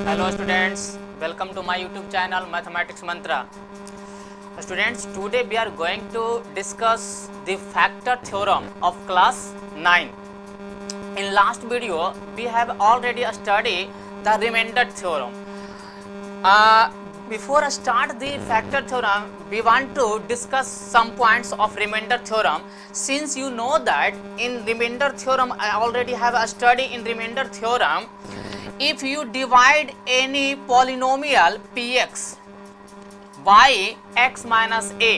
Hello students, welcome to my YouTube channel Mathematics Mantra. Students, today we are going to discuss the factor theorem of class 9. In last video we have already studied the remainder theorem. Before I start the factor theorem, we want to discuss some points of remainder theorem. Since you know that in remainder theorem I already have a study in remainder theorem. If you divide any polynomial px by x minus a,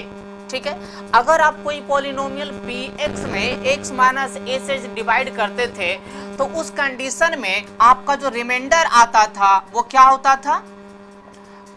ठीक है, अगर आप कोई polynomial px में x minus a से divide करते थे तो उस कंडीशन में आपका जो रिमाइंडर आता था वो क्या होता था?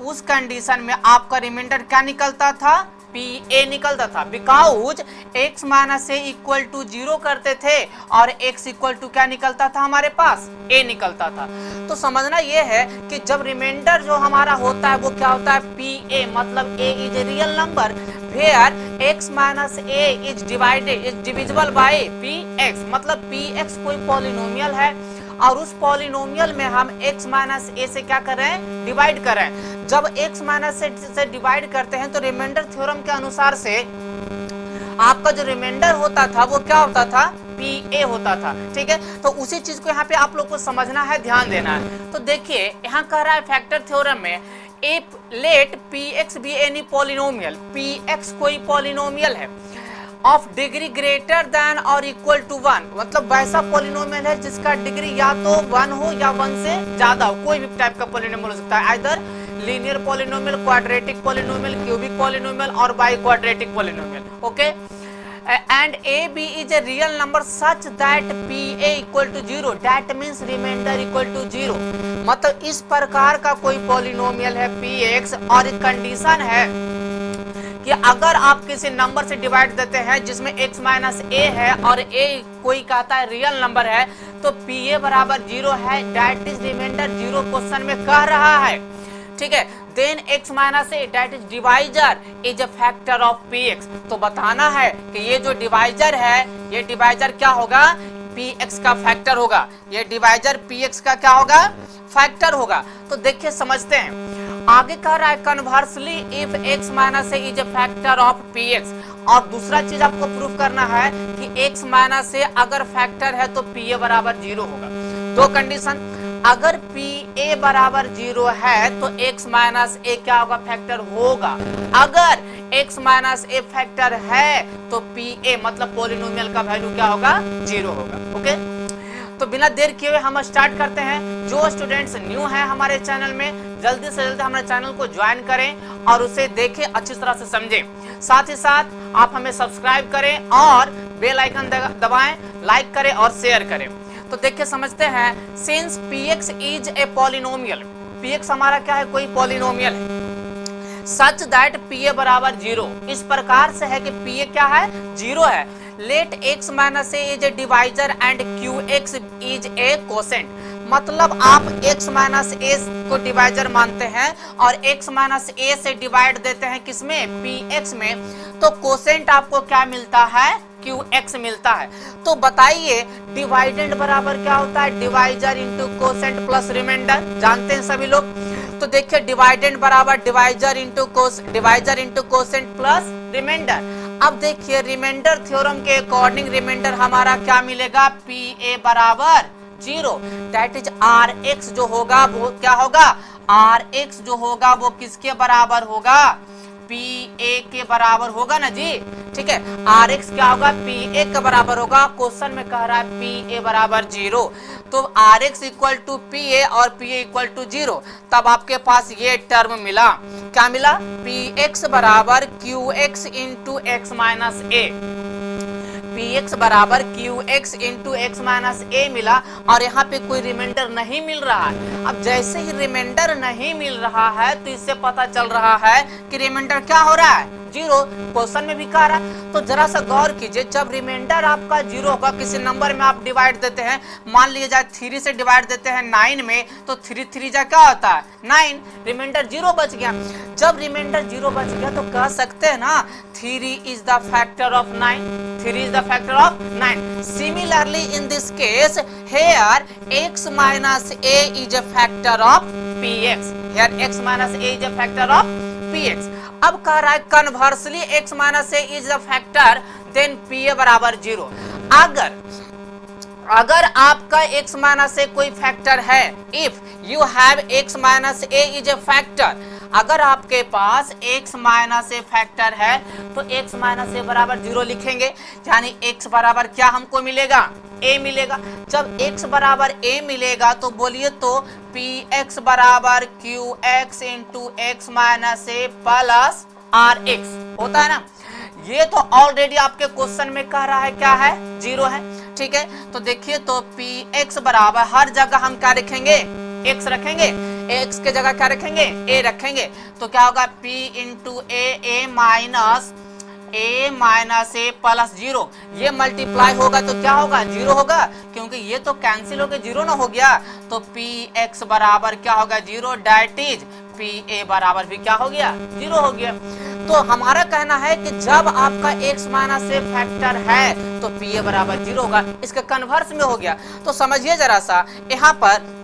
उस कंडीशन में आपका रिमाइंडर क्या निकलता था? pa निकलता था, because x minus a equal to 0 करते थे और x इक्वल टू क्या निकलता था हमारे पास? a निकलता था। तो समझना ये है कि जब रिमाइंडर जो हमारा होता है वो क्या होता है? pa, मतलब a is a real number where x minus a is divided is divisible by px, मतलब px कोई पॉलिनोमियल है और उस पॉलिनोमियल में हम x माइनस a से क्या कर रहे हैं? डिवाइड कर रहे हैं। जब x माइनस से डिवाइड करते हैं तो रिमाइंडर थ्योरम के अनुसार से आपका जो रिमाइंडर होता था वो क्या होता था? pa होता था, ठीक है। तो उसी चीज को यहाँ पे आप लोग को समझना है, ध्यान देना है। तो देखिए यहाँ कह रहा है फैक्टर थ्योरम में if let px be any polynomial, px कोई पॉलिनोमियल है ऑफ डिग्री ग्रेटर देन और इक्वल टू 1, मतलब वैसा पॉलिनोमियल है जिसका डिग्री या तो 1 हो या 1 से ज्यादा हो। कोई भी टाइप का पॉलिनोमियल हो सकता है, either linear polynomial, quadratic polynomial, cubic polynomial और bi quadratic polynomial, okay. And a b is a real number such that P A equal to 0, that means remainder equal to 0, मतलब इस प्रकार का कोई पॉलिनोमियल है पी एक्स और condition है कि अगर आप किसी नंबर से डिवाइड देते हैं जिसमें x माइनस a है और a कोई कहता है रियल नंबर है तो pa बराबर 0 है, दैट इज रिमाइंडर 0 क्वेश्चन में कह रहा है, ठीक है। Then x minus a that is divisor is a factor of px, तो बताना है कि ये जो डिवाइजर है ये डिवाइजर क्या होगा? px का फैक्टर होगा। ये डिवाइजर px का क्या होगा? फैक्टर होगा। तो देखिए समझते हैं, आगे कह रहा है conversely if x minus a is A factor of px, और दूसरा चीज आपको प्रूफ करना है कि x माइनस ए अगर फैक्टर है तो pa बराबर 0 होगा। दो कंडीशन, अगर pa बराबर 0 है तो x माइनस ए क्या होगा? फैक्टर होगा। अगर x माइनस ए फैक्टर है तो pa मतलब पॉलिनोमियल का वैल्यू क्या होगा? 0 होगा, ओके। तो बिना देर किए हुए हम स्टार्ट करते हैं। जो स्टूडेंट्स न्यू हैं हमारे चैनल में, जल्दी से जल्दी हमारे चैनल को ज्वाइन करें और उसे देखें, अच्छी तरह से समझें। साथ ही साथ आप हमें सब्सक्राइब करें और बेल आइकन दबाएं, लाइक करें और शेयर करें। तो देखिए समझते हैं, since px is a polynomial, px हमारा क्या है? कोई पॉलिनोमियल है। सच दैट pa बराबर 0, इस प्रकार से है कि pa क्या है? 0 है। Let x minus a is a divisor and qx is a quotient, मतलब आप x माइनस ए को डिवाइजर मानते हैं और x माइनस ए से डिवाइड देते हैं किसमें? px में, तो कोसेंट आपको क्या मिलता है? qx मिलता है। तो बताइए डिवाइडेंड बराबर क्या होता है? Divisor into quotient plus remainder, जानते हैं सभी लोग। तो देखिए डिवाइडेंड बराबर divisor into quotient plus remainder. अब देखिए रिमाइंडर थ्योरम के अकॉर्डिंग रिमाइंडर हमारा क्या मिलेगा? pa बराबर 0, दैट इज rx जो होगा वो क्या होगा? rx जो होगा वो किसके बराबर होगा? pa के बराबर होगा ना जी, ठीक है। rx क्या होगा? pa के बराबर होगा। क्वेश्चन में कह रहा है pa बराबर 0, तो rx इक्वल टू pa और pa इक्वल टू 0, तब आपके पास ये टर्म मिला। क्या मिला? px बराबर qx into x minus a, px बराबर qx into x minus a मिला और यहाँ पे कोई रिमाइंडर नहीं मिल रहा है। अब जैसे ही रिमाइंडर नहीं मिल रहा है तो इससे पता चल रहा है कि रिमाइंडर क्या हो रहा है? जीरो, क्वेश्चन में भी कह रहा है। तो जरा सा गौर कीजिए, जब रिमाइंडर आपका जीरो होगा, किसी नंबर में आप डिवाइड देते हैं, मान लीजिए जाए 3 से डिवाइड देते हैं 9 में, तो 3 3 जा क्या होता है 9, रिमाइंडर जीरो बच गया। जब रिमाइंडर जीरो बच गया तो कह सकते हैं ना 3 is the factor of 9, 3 is the factor of 9। Similarly in this case here x minus a is a factor of px, here x minus a is a factor of px। अब कह रहा है conversely x minus a is a factor then pa बराबर zero. अगर आपका x minus ए कोई factor है, if you have x minus a is A factor, अगर आपके पास x माइनस ए फैक्टर है तो x माइनस ए बराबर जीरो लिखेंगे, यानी x बराबर क्या हमको मिलेगा, a मिलेगा। जब x बराबर a मिलेगा तो बोलिए तो px बराबर qx into x minus a plus r x होता है ना। ये तो ऑलरेडी आपके क्वेश्चन में कह रहा है क्या है, जीरो है, ठीक है। तो देखिए तो px बराबर हर जगह हम क्या रखेंगे, x रखेंगे, x के जगह क्या रखेंगे, a रखेंगे। तो क्या होगा p into A minus a plus zero, ये मल्टीप्लाई होगा तो क्या होगा, जीरो होगा, क्योंकि ये तो कैंसिल होकर जीरो ना हो गया। तो px बराबर क्या होगा, जीरो, डेट इज pa बराबर भी क्या हो गया, जीरो हो गया। तो हमारा कहना है कि जब आपका x माइनस ए फैक्टर है तो pa बराबर जीरो होगा, इसका कन्वर्स में हो गया। तो समझिए जरा सा, यहाँ पर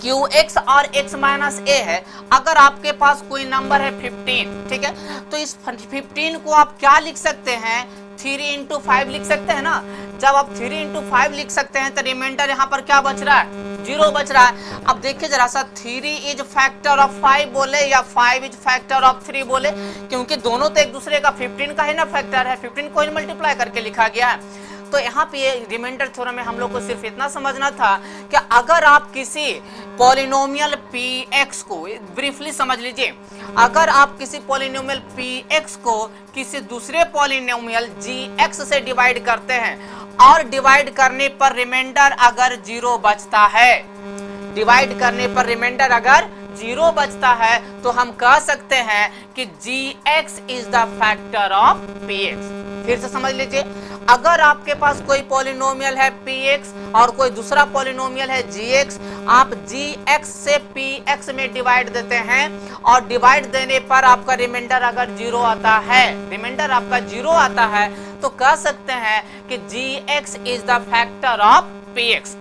qx और x माइनस ए है, अगर आपके पास कोई नंबर है 15, ठीक है, तो इस 15 को आप क्या लिख सकते हैं, 3 इंटू 5 लिख सकते हैं ना। जब आप 3 इंटू 5 लिख सकते हैं तो रिमाइंडर यहाँ पर क्या बच रहा है, जीरो बच रहा है। अब देखिए जरा सा, 3 इज फैक्टर ऑफ 5 बोले या 5 इज फैक्टर ऑफ 3 बोले, क्योंकि दोनों तो एक दूसरे का 15 का ही ना फैक्टर है, 15 को ही मल्टीप्लाई करके लिखा गया है। तो यहाँ पे रिमाइंडर थ्योरम में हम लोग को सिर्फ इतना समझना था कि अगर आप किसी पॉलिनोमियल px को, ब्रीफली समझ लीजिए, अगर आप किसी पॉलिनोमियल px को किसी दूसरे पॉलिनोमियल gx से डिवाइड करते हैं और डिवाइड करने पर रिमाइंडर अगर जीरो बचता है, डिवाइड करने पर रिमाइंडर अगर जीरो बचता है तो हम कह सकते हैं कि gx is the factor of px। फिर से समझ लीजिए, अगर आपके पास कोई पॉलिनोमियल है px और कोई दूसरा पॉलिनोमियल है gx, आप gx से px में डिवाइड देते हैं और डिवाइड देने पर आपका रिमाइंडर अगर जीरो आता है, रिमाइंडर आपका जीरो आता है, तो कह सकते हैं कि gx is the factor of px।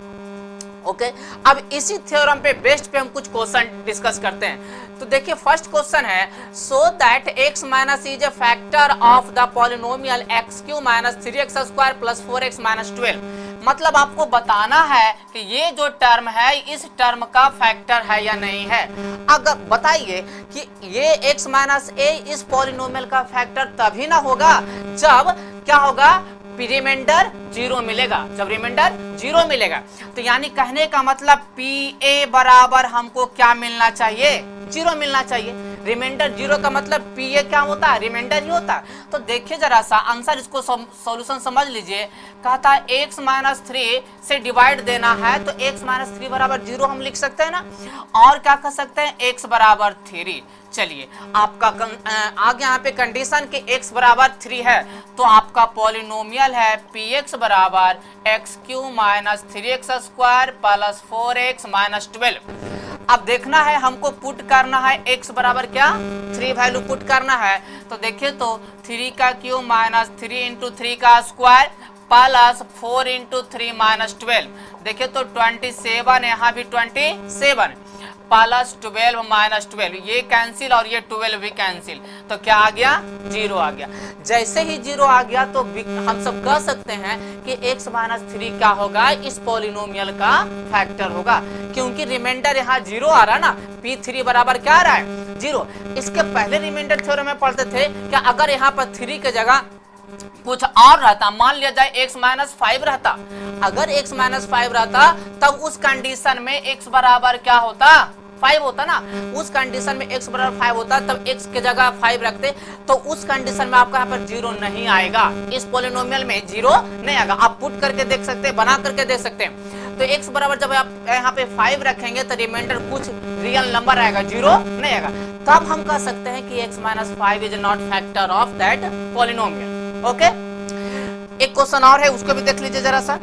Okay, अब इसी थ्योरम पे बेस्ड पे हम कुछ क्वेश्चन डिस्कस करते हैं। तो देखिए फर्स्ट क्वेश्चन है, so that x minus is a factor of the polynomial x³ minus 3x square plus 4x minus 12। मतलब आपको बताना है कि ये जो टर्म है इस टर्म का फैक्टर है या नहीं है। अगर बताइए कि ये x माइनस ए इस पॉलिनोमियल का फैक्टर तभी ना होगा जब क्या होगा, रिमाइंडर जीरो मिलेगा, जब रिमाइंडर जीरो मिलेगा। तो यानी कहने का मतलब pa बराबर हमको क्या मिलना चाहिए, जीरो मिलना चाहिए। रिमाइंडर जीरो का मतलब pa क्या होता है, रिमाइंडर ही होता है। तो देखिए जरा सा आंसर, इसको सॉल्यूशन समझ लीजिए। कहता है x माइनस 3 से डिवाइड देना है तो x माइनस 3 बराबर जीरो हम लिख सकते हैं ना, और क्या कर सकते हैं, x बराबर 3। चलिए आपका आगे यहाँ पे कंडीशन के x बराबर 3 है, तो आपका पॉलिनोमियल है px बराबर x³ minus 3x square plus 4x minus 12। अब देखना है हमको पुट करना है x बराबर क्या, 3 वैल्यू पुट करना है। तो देखिए तो 3 का क्यूब माइनस 3 इंटू 3 का स्क्वायर प्लस 4 इंटू 3 माइनस 12। देखिए तो 27, यहाँ भी 27 प्लस 12 माइनस 12, ये कैंसिल और ये 12 भी कैंसिल, तो क्या आ गया, जीरो आ गया। जैसे ही जीरो आ गया तो हम सब कह सकते हैं कि x माइनस 3 क्या होगा, इस पॉलिनोमियल का फैक्टर होगा, क्योंकि रिमाइंडर यहाँ जीरो आ रहा है ना, p3 बराबर क्या आ रहा है, जीरो। इसके पहले रिमाइंडर थ्योरम में पढ़ते थे कि अगर यहाँ पर 3 की जगह कुछ और रहता, मान लिया जाए x माइनस 5 रहता, अगर x माइनस 5 रहता तब उस कंडीशन में x बराबर क्या होता, 5 होता ना। उस कंडीशन में x बराबर 5 होता तब x के जगह 5 रखते, तो उस कंडीशन में आपका यहाँ पर जीरो नहीं आएगा, इस पॉलिनोमियल में जीरो नहीं आएगा। आप पुट करके देख सकते हैं, बना करके देख सकते हैं। तो x बराबर जब आप यहाँ पे 5 रखेंगे तो रिमाइंडर कुछ रियल नंबर आएगा, 0 नहीं आएगा। तब हम कह सकते हैं कि x minus 5 is not factor of that polynomial. Okay, एक क्वेश्चन और है, उसको भी देख लीजिए जरा सा।